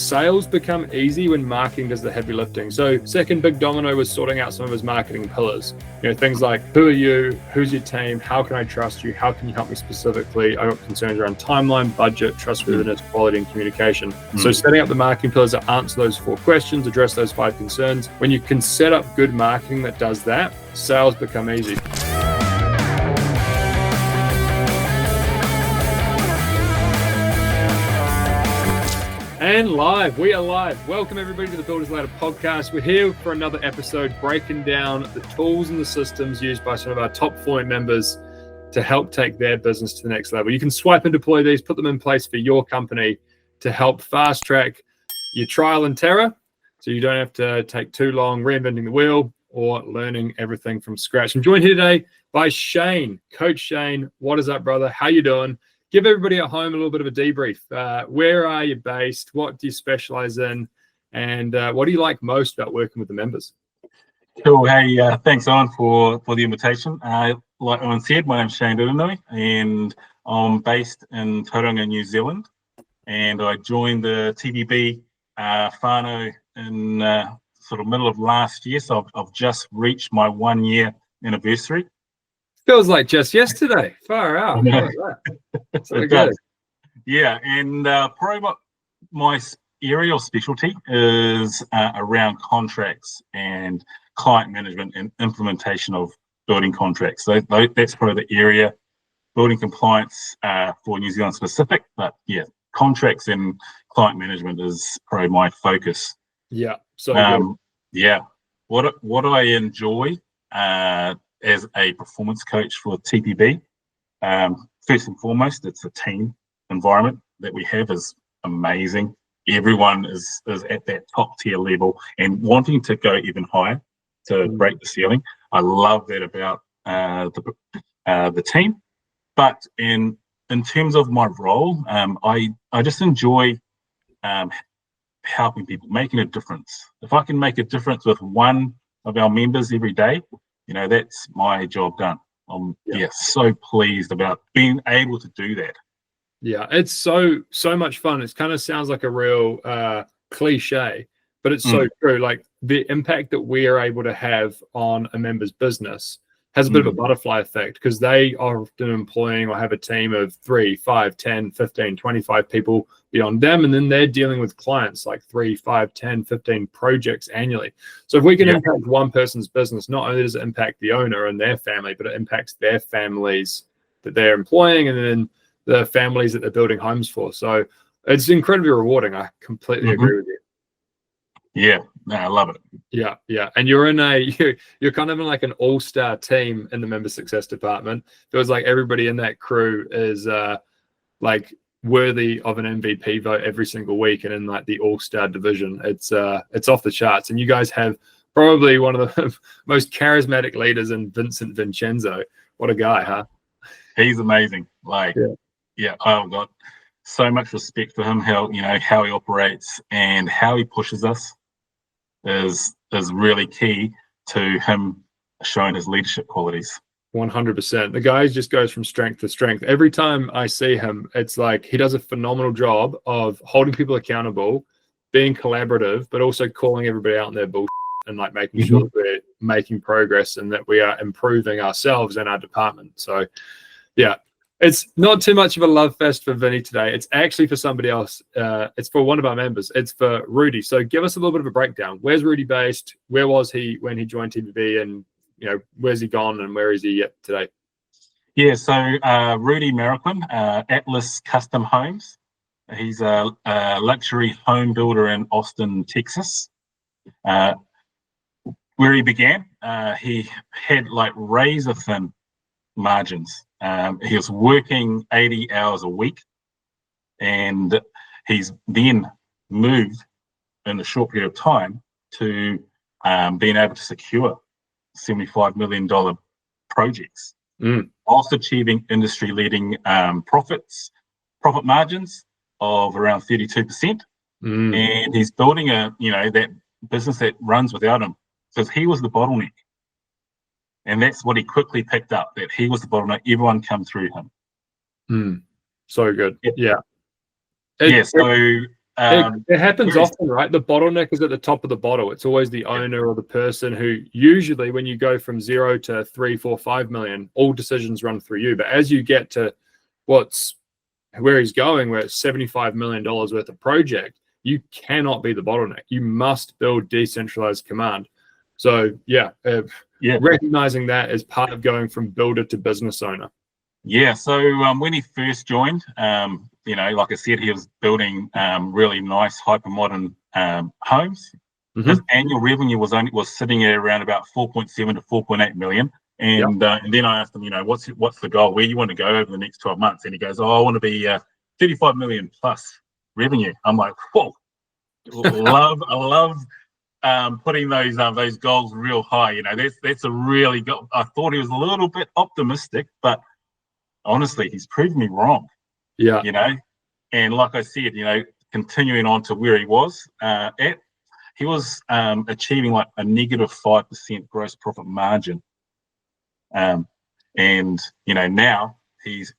sales become easy when marketing does the heavy lifting. So second big domino was sorting out some of his marketing pillars. Things like who are you, who's your team, how can I trust you, how can you help me specifically? I got concerns around timeline, budget, trustworthiness, quality, and communication. So setting up the marketing pillars that answer those 4 questions, address those 5 concerns. When you can set up good marketing that does that, sales become easy. And live, we are live. Welcome everybody to the Builders Ladder podcast. We're here for another episode breaking down the tools and the systems used by some of our top performing members to help take their business to the next level. You can swipe and deploy these, put them in place for your company to help fast track your trial and terror, so you don't have to take too long reinventing the wheel or learning everything from scratch. I'm joined here today by Shane. Coach Shane, what is up, brother? How you doing? Give everybody at home a little bit of a debrief. Where are you based? What do you specialize in? And what do you like most about working with the members? Cool. Hey, thanks, Owen, for the invitation. Like Owen said, my name's Shane Dudenoi, and I'm based in Tauranga, New Zealand. And I joined the TVB whānau in sort of middle of last year. So I've just reached my 1-year anniversary. Feels like just yesterday. Far out. So good. Yeah, and probably my area or specialty is around contracts and client management and implementation of building contracts. So that's probably the area, building compliance for New Zealand specific. But yeah, contracts and client management is probably my focus. Yeah. So yeah, what I enjoy as a performance coach for TPB, first and foremost, it's a team environment that we have is amazing. Everyone is at that top tier level and wanting to go even higher to break the ceiling. I love that about the team. But in terms of my role, I just enjoy helping people, making a difference. If I can make a difference with one of our members every day, that's my job done. I'm so pleased about being able to do that. Yeah, it's so much fun. It kind of sounds like a real cliche, but it's so true. Like the impact that we are able to have on a member's business has a bit of a butterfly effect, because they are often employing or have a team of 3, 5, 10, 15, 25 people beyond them. And then they're dealing with clients like 3, 5, 10, 15 projects annually. So if we can impact one person's business, not only does it impact the owner and their family, but it impacts their families that they're employing and then the families that they're building homes for. So it's incredibly rewarding. I completely agree with you. Yeah, I love it. Yeah. And you're kind of in like an all-star team in the member success department. Feels like everybody in that crew is like worthy of an MVP vote every single week. And in like the all-star division, it's off the charts. And you guys have probably one of the most charismatic leaders in Vincent Vincenzo. What a guy, huh? He's amazing. I've got so much respect for him, how he operates and how he pushes us is really key to him showing his leadership qualities. 100%. The guy just goes from strength to strength. Every time I see him, it's like he does a phenomenal job of holding people accountable, being collaborative, but also calling everybody out on their bullshit and like making sure that we're making progress and that we are improving ourselves and our department. So yeah, it's not too much of a love fest for Vinny today. It's actually for somebody else. It's for one of our members. It's for Rudy. So give us a little bit of a breakdown. Where's Rudy based? Where was he when he joined TVB? And where's he gone and where is he at today? Yeah, so Rudy Marroquin, Atlas Custom Homes. He's a luxury home builder in Austin, Texas. Where he began, he had like razor thin margins. He was working 80 hours a week, and he's then moved in a short period of time to being able to secure $75 million projects, whilst achieving industry-leading profit margins of around 32%. And he's building that business that runs without him, because he was the bottleneck. And that's what he quickly picked up, that he was the bottleneck. Everyone come through him. So good. Yeah. So It happens often, right? The bottleneck is at the top of the bottle. It's always the owner or the person who usually, when you go from 0 to 3, 4, 5 million, all decisions run through you. But as you get to where he's going, where it's $75 million worth of project, you cannot be the bottleneck. You must build decentralized command. So recognizing that as part of going from builder to business owner. Yeah. So when he first joined, like I said, he was building really nice, hyper modern homes. Mm-hmm. His annual revenue was sitting at around about 4.7 to 4.8 million. And then I asked him, what's the goal? Where you want to go over the next 12 months? And he goes, I want to be 35 million plus revenue. I'm like, whoa, I love putting those goals real high. That's a really goal. I thought he was a little bit optimistic, but honestly, he's proved me wrong. Yeah. And like I said, continuing on to where he was he was achieving like a negative 5% gross profit margin. And now he's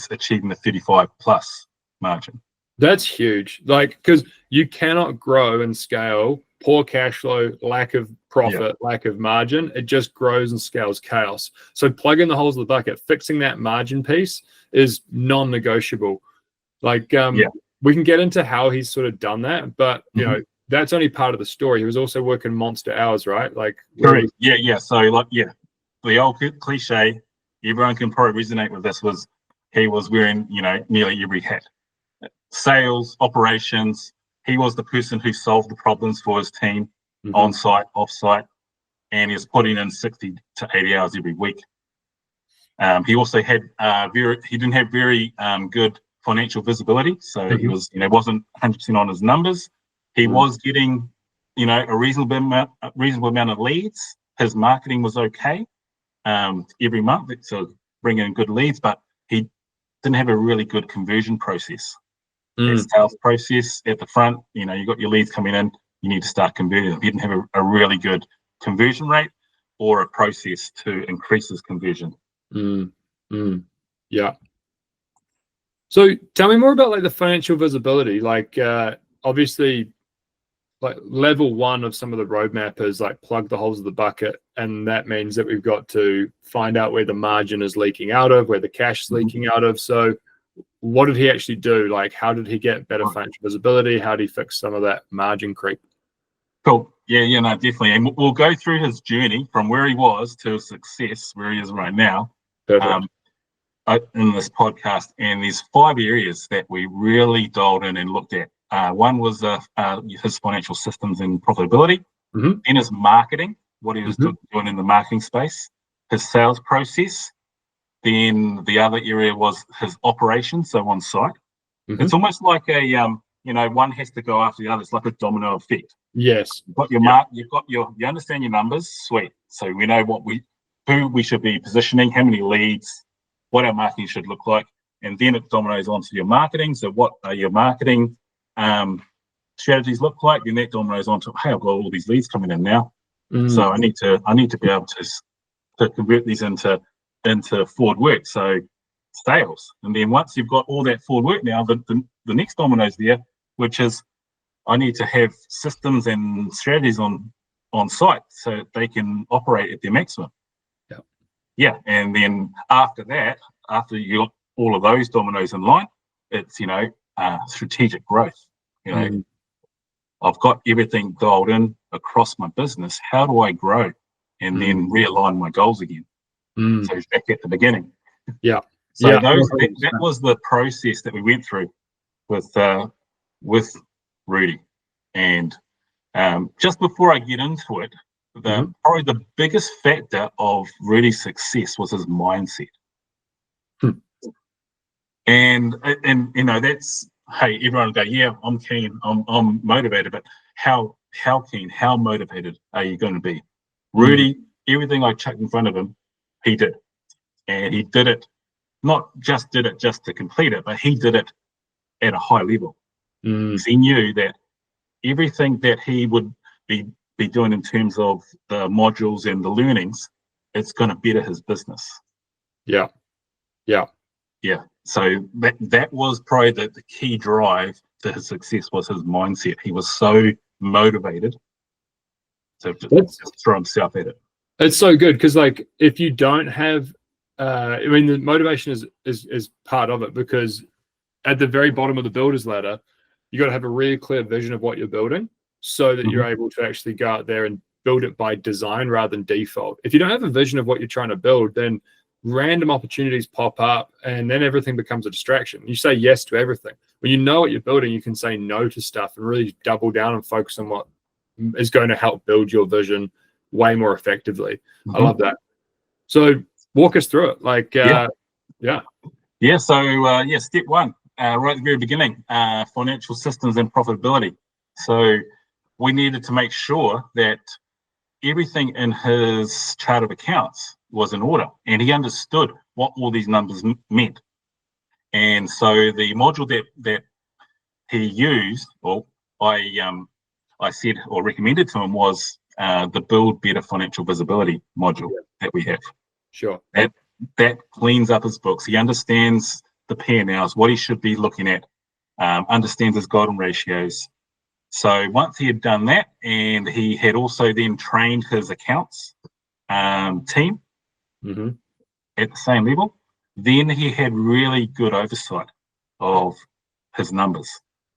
achieving the 35 plus margin. That's huge. Because you cannot grow and scale poor cash flow, lack of profit, lack of margin. It just grows and scales chaos. So plugging the holes of the bucket, fixing that margin piece is non-negotiable. We can get into how he's sort of done that, but that's only part of the story. He was also working monster hours, right? Correct. So the old cliche, everyone can probably resonate with this, was he was wearing, nearly every hat. Sales, operations, he was the person who solved the problems for his team, on site, off site, and he was putting in 60 to 80 hours every week. He also had he didn't have very good financial visibility, so he was, wasn't 100% on his numbers. He was getting, a reasonable amount of leads. His marketing was okay every month, so bringing in good leads, but he didn't have a really good conversion process. That sales process at the front, you got your leads coming in, you need to start converting them. He didn't have a really good conversion rate or a process to increase his conversion. Yeah. So tell me more about the financial visibility. Obviously, level one of some of the roadmap is plug the holes of the bucket, and that means that we've got to find out where the margin is leaking out of, where the cash is leaking out of. So what did he actually do? How did he get better financial visibility? How did he fix some of that margin creep? Cool. Yeah, no, definitely. And we'll go through his journey from where he was to success, where he is right now, in this podcast. And there's 5 areas that we really dialed in and looked at. One was his financial systems and profitability, then his marketing, what he was doing in the marketing space, his sales process. Then the other area was his operations, so on site. It's almost like one has to go after the other. It's like a domino effect. Yes. You've got you understand your numbers, sweet. So we know who we should be positioning, how many leads, what our marketing should look like, and then it dominoes onto your marketing. So what are your marketing strategies look like? Then that dominoes onto, hey, I've got all these leads coming in now, so I need to be able to convert these into forward work, so sales. And then once you've got all that forward work, now the next domino's there, which is I need to have systems and strategies on site so they can operate at their maximum. And then after that, after you got all of those dominoes in line, it's strategic growth. I've got everything dialed in across my business. How do I grow and then realign my goals again? So it's back at the beginning. That was the process that we went through with Rudy. And just before I get into it, probably the biggest factor of Rudy's success was his mindset. And that's, hey, everyone go, yeah, I'm keen, I'm motivated, but how keen, how motivated are you going to be? Rudy, everything I chucked in front of him, he did. And he did it, not just did it just to complete it, but he did it at a high level. He knew that everything that he would be doing in terms of the modules and the learnings, it's going to better his business. So that was probably the key drive to his success was his mindset. He was so motivated to just throw himself at it. It's so good because, like, if you don't have, I mean, the motivation is part of it, because at the very bottom of the builder's ladder, you got to have a really clear vision of what you're building, so that you're able to actually go out there and build it by design rather than default. If you don't have a vision of what you're trying to build, then random opportunities pop up, and then everything becomes a distraction. You say yes to everything. When you know what you're building, you can say no to stuff and really double down and focus on what is going to help build your vision way more effectively. I love that. So walk us through it. Like, So step one, right at the very beginning, financial systems and profitability. So we needed to make sure that everything in his chart of accounts was in order, and he understood what all these numbers meant. And so the module that he used, or I said or recommended to him, was the Build Better Financial Visibility module that we have. Sure. That cleans up his books. He understands the P&Ls, what he should be looking at, understands his golden ratios. So once he had done that, and he had also then trained his accounts team at the same level, then he had really good oversight of his numbers.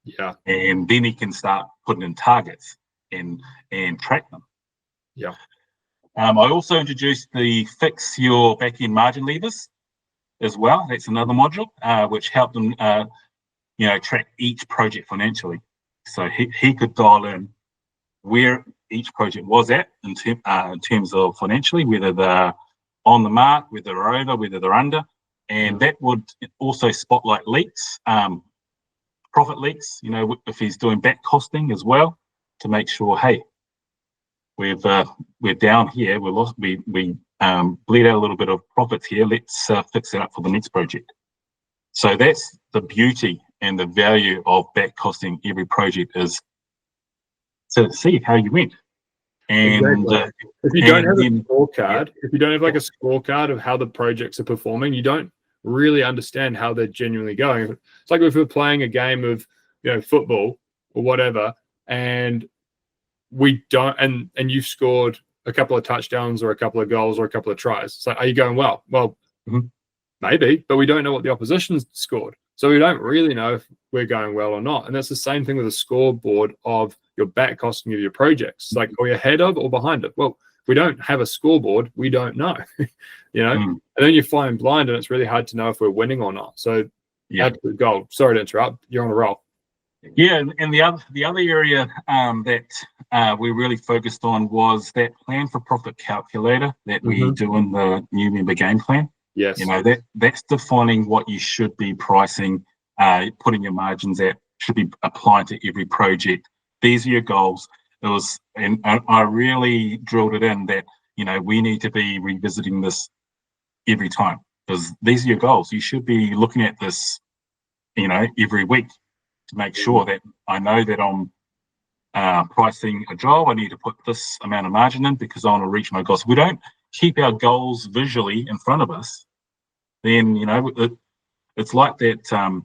Yeah. And then he can start putting in targets and track them. Yeah. I also introduced the fix your back-end margin levers as well. That's another module which helped them track each project financially. So he could dial in where each project was at in terms of financially, whether they're on the mark, whether they're over, whether they're under. And that would also spotlight leaks, profit leaks, if he's doing back costing as well, to make sure, hey, we're down here, we bleed out a little bit of profits here, let's fix it up for the next project. So that's the beauty and the value of back costing every project, is to see how you went. And if you don't have a scorecard, if you don't have like a scorecard of how the projects are performing, you don't really understand how they're genuinely going. It's like if we're playing a game of football or whatever, and we don't, and you've scored a couple of touchdowns or a couple of goals or a couple of tries. It's like, are you going well? Well, maybe, but we don't know what the opposition's scored. So we don't really know if we're going well or not. And that's the same thing with a scoreboard of your back costing of your projects. It's like, are we ahead of or behind it? Well, if we don't have a scoreboard, we don't know, and then you're flying blind, and it's really hard to know if we're winning or not. So absolute gold. Sorry to interrupt. You're on a roll. Yeah, and the other area that we really focused on was that plan for profit calculator that we do in the new member game plan. Yes. That's defining what you should be pricing, putting your margins at, should be applied to every project. These are your goals. And I really drilled it in that, we need to be revisiting this every time, because these are your goals. You should be looking at this, every week, to make sure that I know that I'm pricing a job. I need to put this amount of margin in because I want to reach my goals. If we don't keep our goals visually in front of us, then it's like that.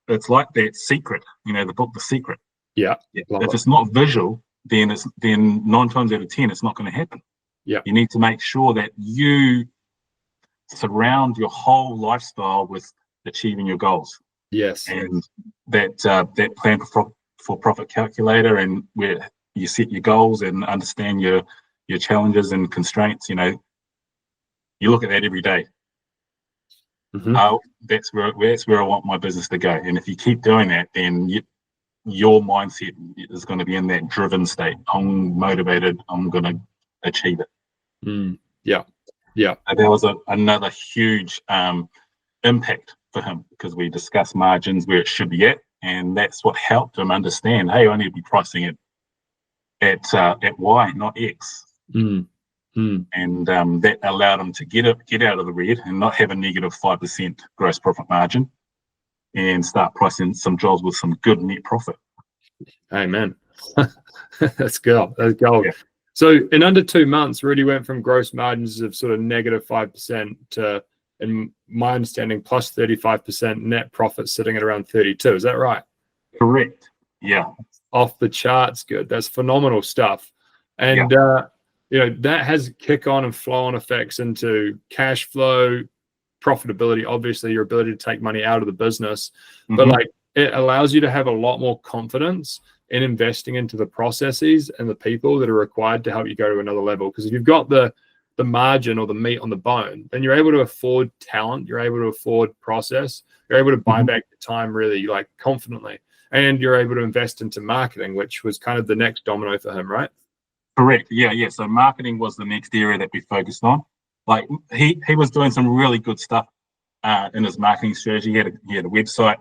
It's like that secret, the book, The Secret. Yeah. If it's not visual, then 9 times out of 10, it's not going to happen. Yeah. You need to make sure that you surround your whole lifestyle with achieving your goals. Yes. And that plan for profit calculator, and where you set your goals and understand your challenges and constraints, you look at that every day. That's where I want my business to go. And if you keep doing that, then your mindset is going to be in that driven state. I'm motivated. I'm going to achieve it. Yeah. And there was another huge impact for him, because we discussed margins, where it should be at, and that's what helped him understand, hey, I need to be pricing it at Y, not X. And that allowed him to get out of the red and not have a negative 5% gross profit margin, and start pricing some jobs with some good net profit. Amen. That's gold. Yeah. So in under 2 months, Rudy went from gross margins of sort of negative 5% to in my understanding, plus 35% net profit sitting at around 32. Is that right? Correct. Yeah. Off the charts good. That's phenomenal stuff. And, that has kick on and flow on effects into cash flow, profitability, obviously your ability to take money out of the business, but like it allows you to have a lot more confidence in investing into the processes and the people that are required to help you go to another level. Because if you've got the margin or the meat on the bone, then you're able to afford talent, you're able to afford process, you're able to buy back the time really like confidently, and you're able to invest into marketing, which was kind of the next domino for him, right? Correct. Yeah. So marketing was the next area that we focused on. Like he was doing some really good stuff in his marketing strategy. He had a website.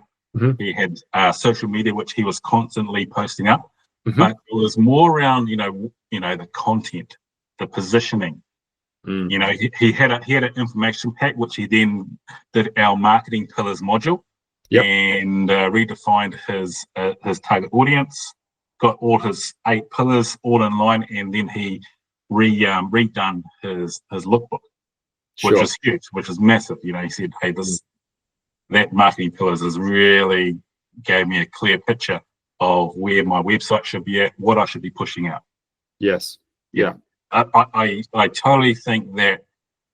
He had social media, which he was constantly posting up. But it was more around, the content, the positioning. He had an information pack, which he then did our marketing pillars module, and redefined his target audience, got all his 8 pillars all in line, and then he redone his lookbook, which was huge, which was massive. He said, hey, that marketing pillars has really gave me a clear picture of where my website should be at, what I should be pushing out. Yes. Yeah. I totally think that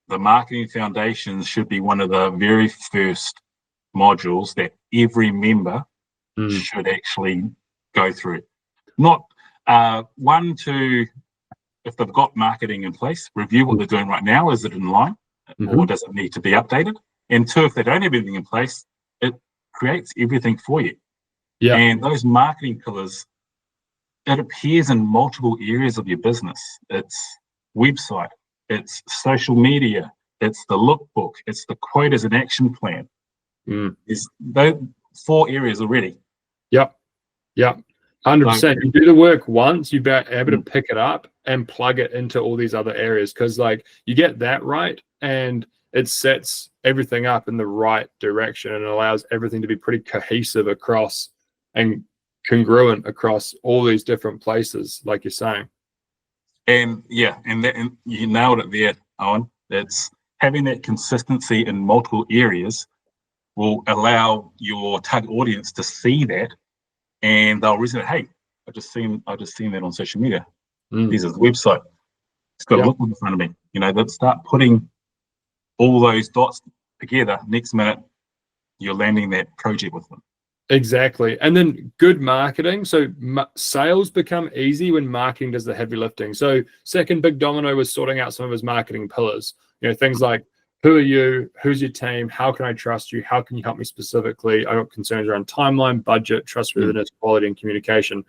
the marketing foundations should be one of the very first modules that every member should actually go through. Not one to, if they've got marketing in place, review what they're doing right now. Is it in line, or does it need to be updated? And 2, if they don't have anything in place, it creates everything for you. Yeah. And those marketing pillars, it appears in multiple areas of your business. It's website, it's social media, it's the lookbook, it's the quote as an action plan. There's those 4 areas already. Yep. 100%. You do the work once, you'll be able to pick it up and plug it into all these other areas, because like you get that right and it sets everything up in the right direction and allows everything to be pretty cohesive across and congruent across all these different places, like you're saying. And and you nailed it there, Owen. It's having that consistency in multiple areas will allow your target audience to see that, and they'll resonate. Hey, I just seen that on social media. This is the website. It's got a lookbook in front of me. They'll start putting all those dots together. Next minute, you're landing that project with them. Exactly. And then good marketing. So sales become easy when marketing does the heavy lifting. So second big domino was sorting out some of his marketing pillars. Things like, who are you? Who's your team? How can I trust you? How can you help me specifically? I got concerns around timeline, budget, trustworthiness, quality, and communication.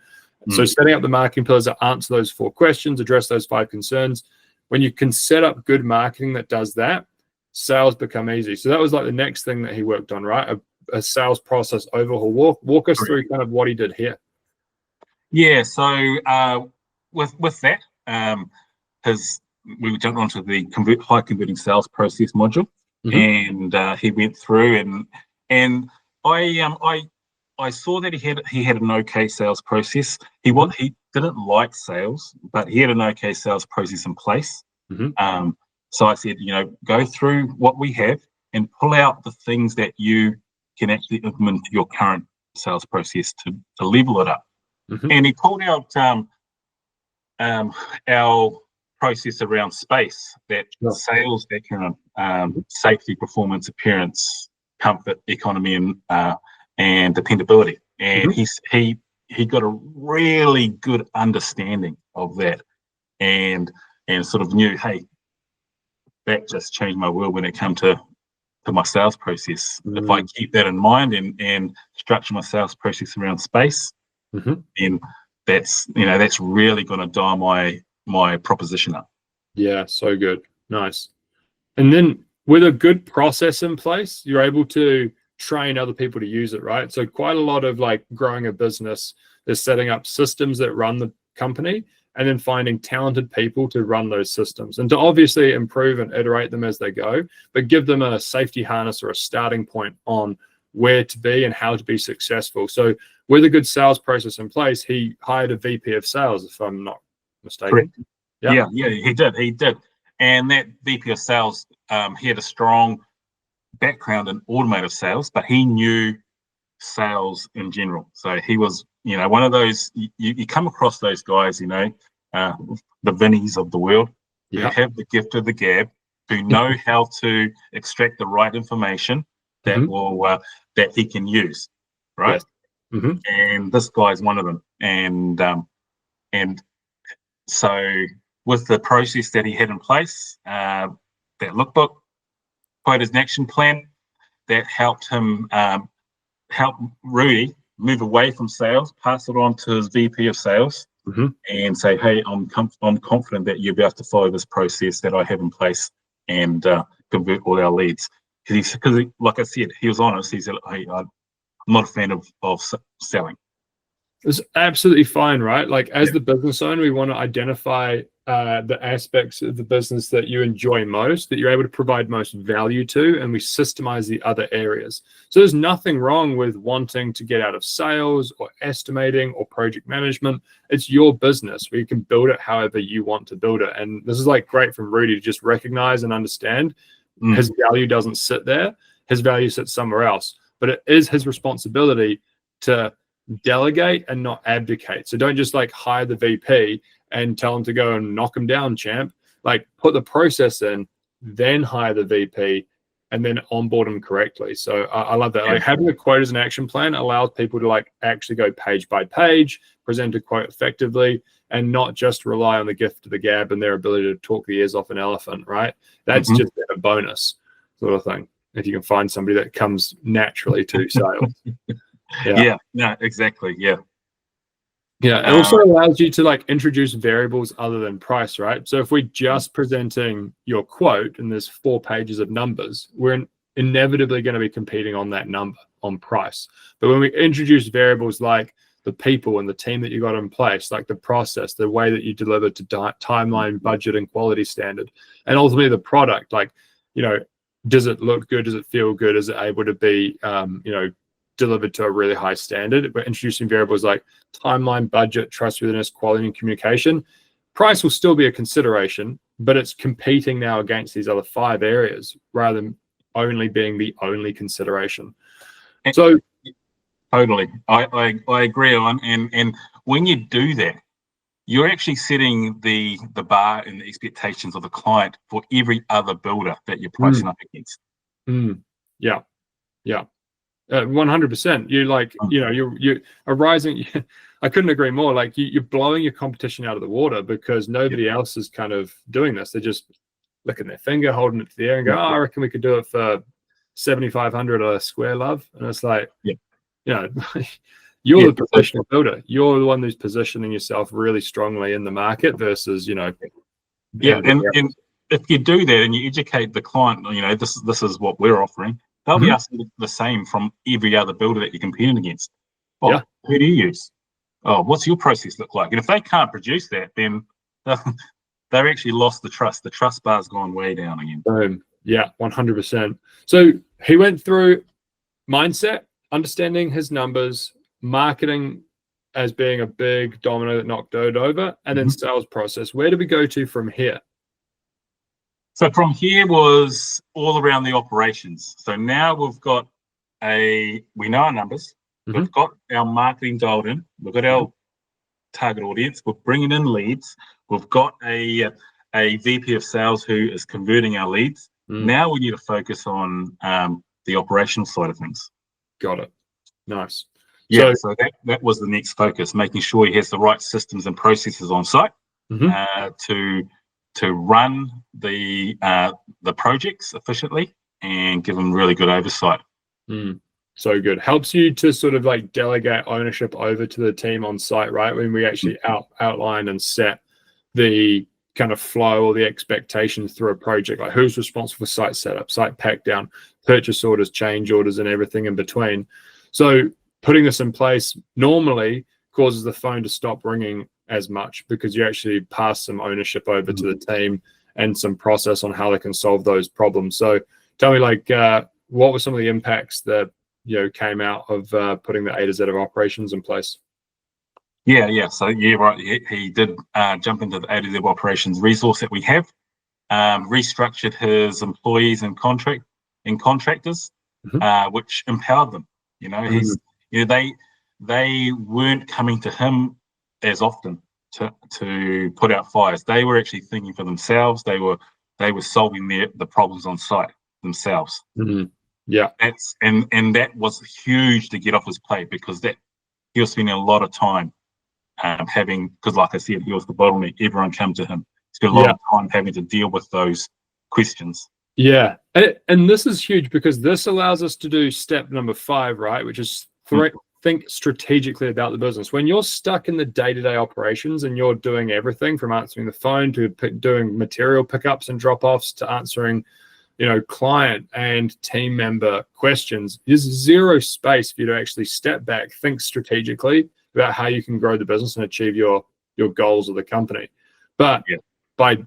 So setting up the marketing pillars that answer those 4 questions, address those 5 concerns. When you can set up good marketing that does that, sales become easy. So that was like the next thing that he worked on, right? A sales process overhaul. Walk us through kind of what he did here. Yeah. So with that, we jumped onto the high converting sales process module, and he went through and I saw that he had an okay sales process. He didn't like sales, but he had an okay sales process in place. So I said, go through what we have and pull out the things that you can actually implement your current sales process to level it up. And he pulled out our process around space, that sales, that kind of safety, performance, appearance, comfort, economy, and dependability. And he got a really good understanding of that, and sort of knew, hey, that just changed my world when it came to my sales process. If I keep that in mind and structure my sales process around space, then that's really going to dial my proposition up. Yeah, so good. Nice. And then with a good process in place, you're able to train other people to use it, right? So quite a lot of like growing a business is setting up systems that run the company and then finding talented people to run those systems and to obviously improve and iterate them as they go, but give them a safety harness or a starting point on where to be and how to be successful. So with a good sales process in place, he hired a VP of sales, if I'm not mistaken. Correct. Yeah, he did. And that VP of sales, he had a strong background in automotive sales, but he knew sales in general. So he was, one of those, you come across those guys, the Vinnies of the world, who have the gift of the gab, who know how to extract the right information that that he can use, right? Yes. Mm-hmm. And this guy's one of them. And so with the process that he had in place, that lookbook, quotas and action plan, that helped him help Rudy move away from sales, pass it on to his VP of sales, and say, "Hey, I'm confident that you'll be able to follow this process that I have in place and convert all our leads." Because like I said, he was honest. He said, "Hey, I'm not a fan of selling." It's absolutely fine, right? Like as the business owner, we want to identify the aspects of the business that you enjoy most, that you're able to provide most value to, and we systemize the other areas. So there's nothing wrong with wanting to get out of sales or estimating or project management. It's your business where you can build it however you want to build it. And this is like great from Rudy to just recognize and understand his value doesn't sit there. His value sits somewhere else, but it is his responsibility to delegate and not abdicate. So don't just like hire the VP and tell him to go and knock him down, champ. Like put the process in, then hire the VP and then onboard him correctly. So I love that. Like having a quote as an action plan allows people to like actually go page by page, present a quote effectively, and not just rely on the gift of the gab and their ability to talk the ears off an elephant, right? That's just a bonus sort of thing. If you can find somebody that comes naturally to sales. Yeah, exactly. Yeah. It also allows you to like introduce variables other than price, right? So if we're just presenting your quote and there's 4 pages of numbers, we're inevitably going to be competing on that number, on price. But when we introduce variables like the people and the team that you got in place, like the process, the way that you deliver to timeline, budget, and quality standard, and ultimately the product, like, does it look good? Does it feel good? Is it able to be, delivered to a really high standard? We're introducing variables like timeline, budget, trustworthiness, quality, and communication. Price will still be a consideration, but it's competing now against these other 5 areas rather than only being the only consideration. So totally, I agree on. And when you do that, you're actually setting the bar and the expectations of the client for every other builder that you're pricing up against. 100%. You like, you're a rising. I couldn't agree more. Like you're blowing your competition out of the water because nobody else is kind of doing this. They're just licking their finger, holding it to the air, and go, "Oh, I reckon we could do it for 7,500 a square, love." And it's like, you're the professional builder. You're the one who's positioning yourself really strongly in the market versus, and if you do that and you educate the client, this is what we're offering. They'll be asking the same from every other builder that you're competing against. Who do you use? What's your process look like? And if they can't produce that, then they're actually lost the trust. The trust bar's gone way down again. Boom. Yeah, 100%. So he went through mindset, understanding his numbers, marketing as being a big domino that knocked it over, and then sales process. Where do we go to from here? So from here was all around the operations. So now we've got we know our numbers. We've got our marketing dialed in. We've got our target audience. We're bringing in leads. We've got a VP of sales who is converting our leads. Now we need to focus on the operational side of things. Got it. Nice. Yeah, so that was the next focus, making sure he has the right systems and processes on site to run the projects efficiently and give them really good oversight. So good. Helps you to sort of like delegate ownership over to the team on site, right? When we actually outline and set the kind of flow or the expectations through a project, like who's responsible for site setup, site pack down, purchase orders, change orders, and everything in between. So putting this in place normally causes the phone to stop ringing as much because you actually pass some ownership over to the team and some process on how they can solve those problems. So tell me, like, what were some of the impacts that came out of putting the A to Z of operations in place? So right. He did jump into the A to Z of operations resource that we have, restructured his employees and contract and contractors, which empowered them. You know, they weren't coming to him as often to put out fires. They were actually thinking for themselves. They were solving the problems on site themselves. Yeah, and that was huge to get off his plate, because that he was spending a lot of time because, like I said, he was the bottleneck. Everyone came to him. Spent a lot of time having to deal with those questions. Yeah, and this is huge, because this allows us to do step number 5, right? Which is think strategically about the business. When you're stuck in the day-to-day operations and you're doing everything from answering the phone to doing material pickups and drop-offs to answering, client and team member questions, there's zero space for you to actually step back, think strategically about how you can grow the business and achieve your goals of the company. But by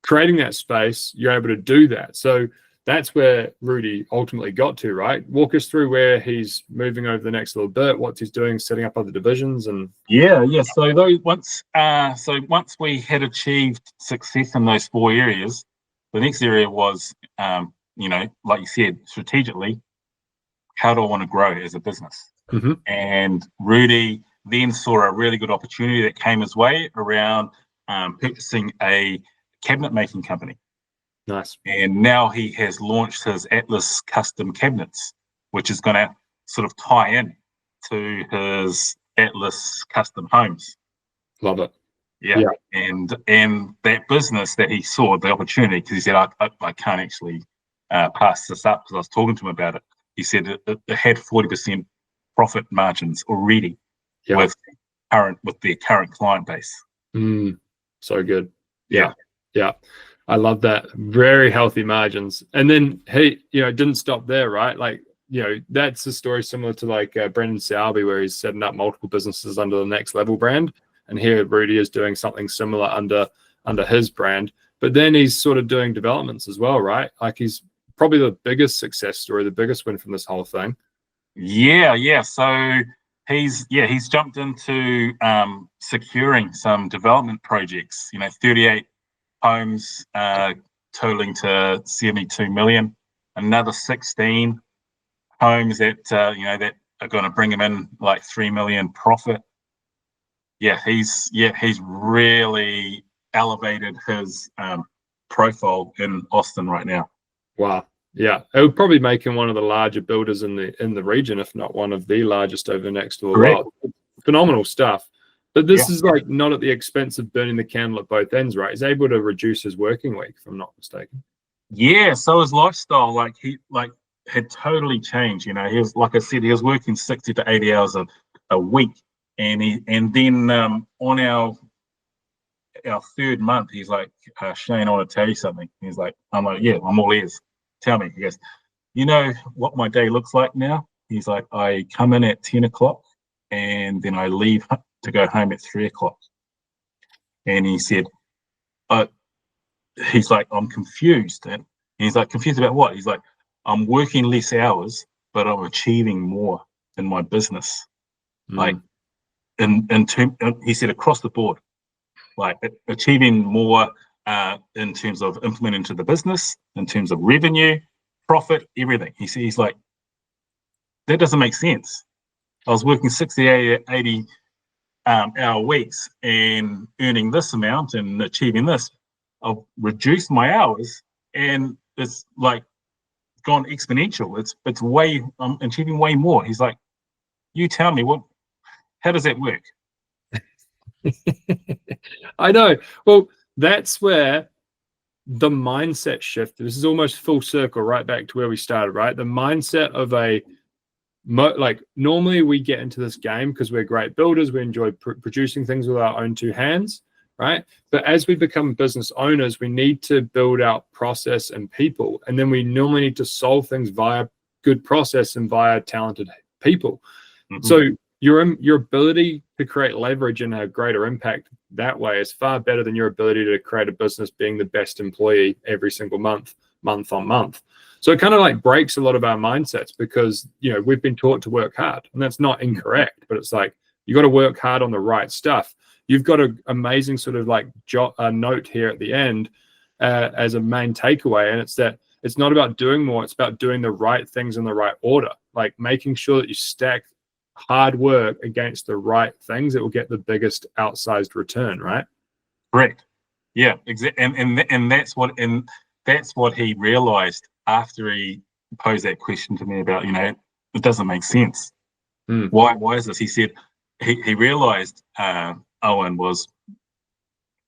creating that space, you're able to do that. So that's where Rudy ultimately got to, right? Walk us through where he's moving over the next little bit, what he's doing, setting up other divisions, and So once we had achieved success in those 4 areas, the next area was, like you said, strategically, how do I want to grow as a business? And Rudy then saw a really good opportunity that came his way around purchasing a cabinet making company. Nice. And now he has launched his Atlas custom cabinets, which is going to sort of tie in to his Atlas custom homes. Love it. Yeah. And that business that he saw the opportunity, because he said, I can't actually pass this up, because I was talking to him about it. He said it had 40% profit margins already with their current client base. So good. Yeah. I love that. Very healthy margins. And then he, didn't stop there, right? Like, that's a story similar to like Brendan Salby, where he's setting up multiple businesses under the Next Level brand. And here Rudy is doing something similar under his brand. But then he's sort of doing developments as well, right? Like, he's probably the biggest success story, the biggest win from this whole thing. Yeah. So he's jumped into securing some development projects. 38 homes totaling to 72 million. Another 16 homes that that are going to bring him in like 3 million profit. He's really elevated his profile in Austin right now. Wow. Yeah, it would probably make him one of the larger builders in the region, if not one of the largest over the next little while. Phenomenal stuff. But this is like not at the expense of burning the candle at both ends, right? He's able to reduce his working week, if I'm not mistaken. Yeah, so his lifestyle, had totally changed. He was, like I said, he was working 60 to 80 hours a week, and then on our 3rd month, he's like, Shane, I want to tell you something. He's like, I'm like, yeah, I'm all ears. Tell me. He goes, you know what my day looks like now? He's like, I come in at 10 o'clock and then I leave to go home at 3 o'clock. And he said, he's like, I'm confused. And he's like, confused about what? He's like, I'm working less hours, but I'm achieving more in my business. Like, he said, across the board, like achieving more in terms of implementing to the business, in terms of revenue, profit, everything. He's like, that doesn't make sense. I was working 60, 80 hour weeks and earning this amount and achieving this. I've reduced my hours and it's like gone exponential. It's way, I'm achieving way more. He's like, you tell me, how does that work? I know. Well, that's where the mindset shift. This is almost full circle, right back to where we started, right? The mindset of normally we get into this game because we're great builders. We enjoy producing things with our own 2 hands, right? But as we become business owners, we need to build out process and people. And then we normally need to solve things via good process and via talented people. Mm-hmm. So your ability to create leverage and a greater impact that way is far better than your ability to create a business being the best employee every single month on month. So it kind of like breaks a lot of our mindsets because, we've been taught to work hard, and that's not incorrect, but it's like, you got to work hard on the right stuff. You've got an amazing sort of like note here at the end as a main takeaway. And it's that it's not about doing more. It's about doing the right things in the right order, like making sure that you stack hard work against the right things that will get the biggest outsized return, right? Correct. Yeah, exactly. And that's what he realized after he posed that question to me about, it doesn't make sense. Why is this? He said he realized, Owen, was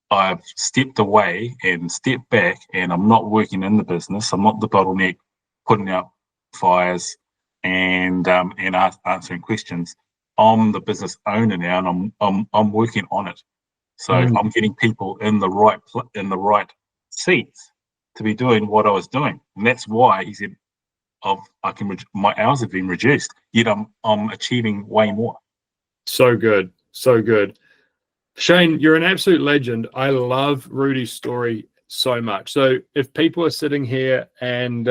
I've stepped away and stepped back, and I'm not working in the business. I'm not the bottleneck putting out fires and answering questions. I'm the business owner now, and I'm working on it. So I'm getting people in the right seats to be doing what I was doing, and that's why he said, my hours have been reduced, yet I'm achieving way more. So good, so good. Shane, you're an absolute legend. I love Rudy's story so much. So if people are sitting here and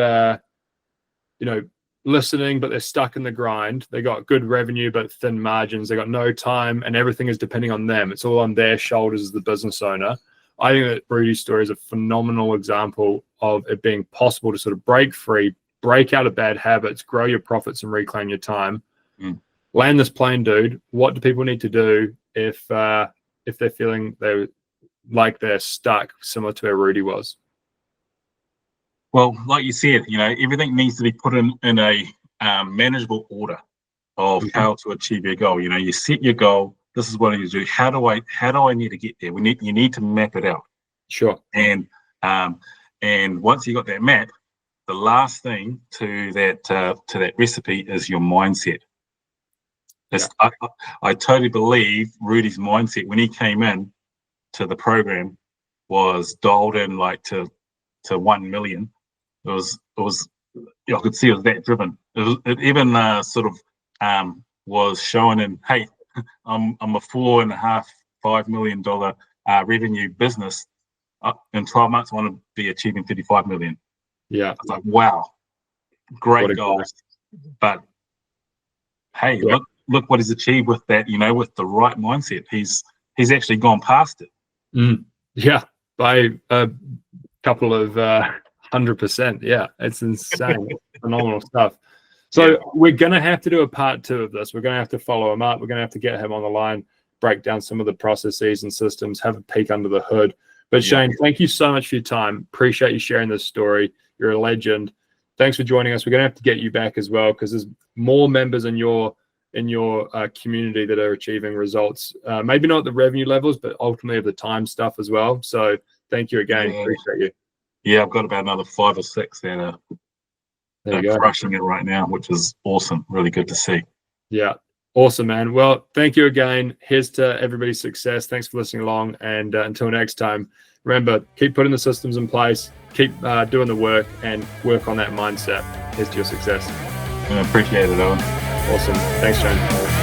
listening, but they're stuck in the grind, they got good revenue but thin margins, they got no time, and everything is depending on them, it's all on their shoulders as the business owner. I think that Rudy's story is a phenomenal example of it being possible to sort of break free, break out of bad habits, grow your profits, and reclaim your time. Land this plane, dude. What do people need to do if they're feeling they're stuck, similar to where Rudy was? Well, like you said, everything needs to be put in a manageable order of how to achieve your goal. You set your goal. This is what I need to do. How do I need to get there? You need to map it out. Sure. And once you got that map, the last thing to that recipe is your mindset. I totally believe Rudy's mindset when he came in to the program was dialed in like to 1 million. It was I could see it was that driven. It even was showing in, hey, I'm a $4.5 million revenue business. In 12 months, I want to be achieving 35 million. Yeah. I was like, wow, great goals. But hey, look what he's achieved with that, with the right mindset. He's actually gone past it. Yeah, by a couple of 100%. Yeah, it's insane. Phenomenal stuff. So we're going to have to do a part 2 of this. We're going to have to follow him up. We're going to have to get him on the line, break down some of the processes and systems, have a peek under the hood. But Shane, thank you so much for your time. Appreciate you sharing this story. You're a legend. Thanks for joining us. We're going to have to get you back as well, because there's more members in your community that are achieving results. Maybe not the revenue levels, but ultimately of the time stuff as well. So thank you again. Appreciate you. Yeah, I've got about another 5 or 6 that are crushing it right now, which is awesome. Really good to see. Yeah. Awesome, man. Well, thank you again. Here's to everybody's success. Thanks for listening along. And until next time, remember, keep putting the systems in place, keep doing the work, and work on that mindset. Here's to your success. I appreciate it, Owen. Awesome. Thanks, Shane.